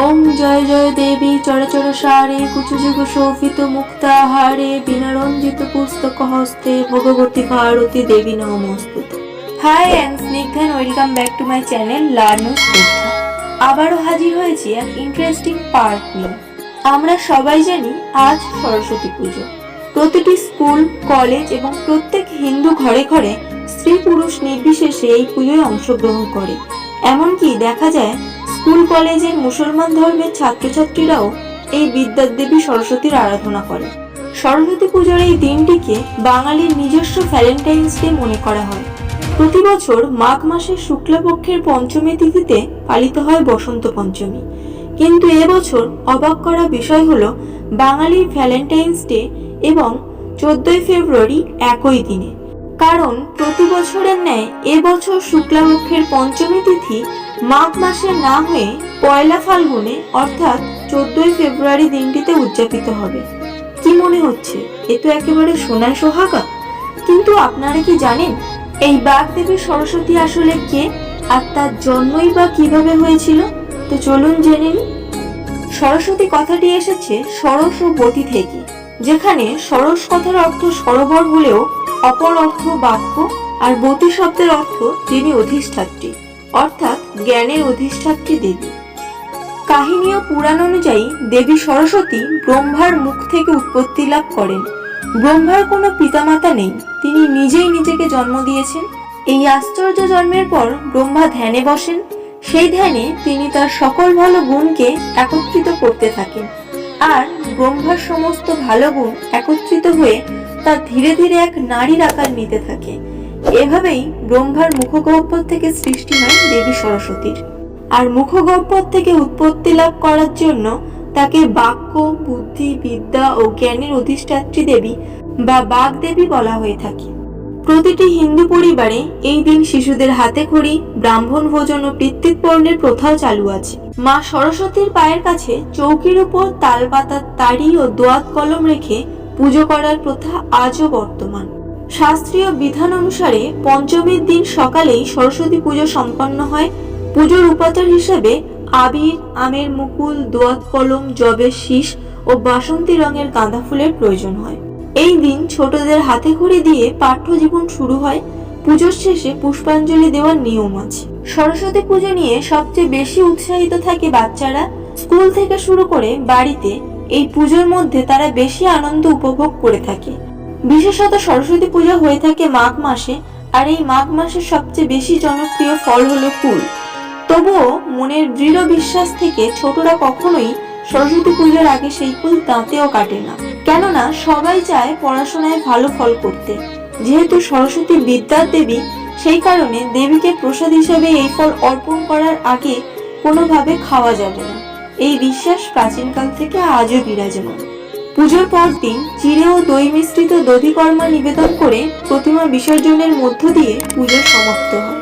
ওম জয় জয় দেবী চরচর সারে কুচুযুগ শোভিত মুক্তাহারে বিনারঞ্জিত পুস্তক হস্তে ভগবতী ভারতী দেবী নমস্তুতে। Hi and Snigdha, welcome back to my channel learn ও স্নিগ্ধা। আবারও হাজির হয়েছি এক ইন্টারেস্টিং পার্ট নিয়ে। আমরা সবাই জানি আজ সরস্বতী পুজো। প্রতিটি স্কুল, কলেজ এবং প্রত্যেক হিন্দু ঘরে ঘরে স্ত্রী পুরুষ নির্বিশেষে এই পুজোয় অংশগ্রহণ করে। এমনকি দেখা যায় স্কুল কলেজের মুসলমান ধর্মের ছাত্রছাত্রীরাও এই বিদ্যার দেবী সরস্বতীর আরাধনা করে। সরস্বতী পুজোর এই দিনটিকে বাঙালির নিজস্ব ভ্যালেন্টাইন্স ডে মনে করা হয়। প্রতি বছর মাঘ মাসের শুক্লপক্ষের পঞ্চমী তিথিতে পালিত হয় বসন্ত পঞ্চমী। কিন্তু এবছর অবাক করা বিষয় হলো বাঙালির ভ্যালেন্টাইন্স ডে এবং 14 ফেব্রুয়ারি একই দিনে। কারণ প্রতি বছরের ন্যায় এবছর শুক্লপক্ষের পঞ্চমী তিথি মাঘ মাসে না হয়ে পয়লা ফাল্গুনে অর্থাৎ 14 ফেব্রুয়ারি দিনটিতে উদযাপিত হবে। কি মনে হচ্ছে, এ তো একেবারে সোনায় সোহাগা। কিন্তু আপনারা কি জানেন এই বাগদেবী সরস্বতী আসলে কে আর তার জন্মই বা কিভাবে হয়েছিল? তো চলুন জেনে নিই। সরস্বতী কথাটি এসেছে সরস ও বতী থেকে, যেখানে সরস কথার অর্থ সরোবর হলেও অপর অর্থ বাক্য, আর বতী শব্দের অর্থ যিনি অধিষ্ঠাত্রী, অর্থাৎ জ্ঞানের অধিষ্ঠাত্রী দেবী। কাহিনী ও পুরাণ অনুযায়ী দেবী সরস্বতী ব্রহ্মার মুখ থেকে উৎপত্তি লাভ করেন। ব্রহ্মার কোনো পিতামাতা নেই, তিনি নিজেই নিজেকে জন্ম দিয়েছেন। এই আশ্চর্য জন্মের পর ব্রহ্মা ধ্যানে বসেন। সেই ধ্যানে তিনি তার সকল ভালো গুণকে একত্রিত করতে থাকেন, আর ব্রহ্মার সমস্ত ভালো গুণ একত্রিত হয়ে তা ধীরে ধীরে এক নারীর আকার নিতে থাকে। এভাবেই ব্রহ্মার মুখগহ্বর থেকে সৃষ্টি হয় দেবী সরস্বতীর। আর মুখগহ্বর থেকে উৎপত্তি লাভ করার জন্য তাকে বাক্য, বুদ্ধি, বিদ্যা ও জ্ঞানের অধিষ্ঠাত্রী দেবী বা বাগদেবী বলা হয়ে থাকে। প্রতিটি হিন্দু পরিবারে এই দিন শিশুদের হাতে খড়ি, ব্রাহ্মণ ভোজন ও পিতৃপর্ণের প্রথাও চালু আছে। মা সরস্বতীর পায়ের কাছে চৌকির উপর তালপাতার তাড়ি ও দোয়াত কলম রেখে পুজো করার প্রথা আজও বর্তমান। শাস্ত্রীয় বিধান অনুসারে পঞ্চমীর দিন সকালেই সরস্বতী পুজো সম্পন্ন হয়। পুজোর উপাচার হিসেবে আবির, আমের মুকুল, দোয়াত কলম, জবের শীষ ও বাসন্তী রঙের গাঁদা ফুলের প্রয়োজন হয়। এই দিন ছোটদের হাতে খড়ি দিয়ে পাঠ্য জীবন শুরু হয়। পুজোর শেষে পুষ্পাঞ্জলি দেওয়ার নিয়ম আছে। সরস্বতী পুজো নিয়ে সবচেয়ে বেশি উৎসাহিত থাকে বাচ্চারা। স্কুল থেকে শুরু করে বাড়িতে এই পুজোর মধ্যে তারা বেশি আনন্দ উপভোগ করে থাকে। বিশেষত সরস্বতী পূজা হয়ে থাকে মাঘ মাসে, আর এই মাঘ মাসের সবচেয়ে বেশি জনপ্রিয় ফল হলো কুল। তবুও মনের দৃঢ় বিশ্বাস থেকে ছোটরা কখনোই সরস্বতী পুজোর আগে সেই কুল দাঁতেও কাটে না, কেননা সবাই চায় পড়াশোনায় ভালো ফল করতে। যেহেতু সরস্বতী বিদ্যার দেবী, সেই কারণে দেবীকে প্রসাদ হিসেবে এই ফল অর্পণ করার আগে কোনোভাবে খাওয়া যাবে না। এই বিশ্বাস প্রাচীনকাল থেকে আজও বিরাজমান। পুজোর পর দিন চিড়ে ও দই মিশ্রিত দধিকর্মা নিবেদন করে প্রতিমা বিসর্জনের মধ্য দিয়ে পুজো সমাপ্ত হয়।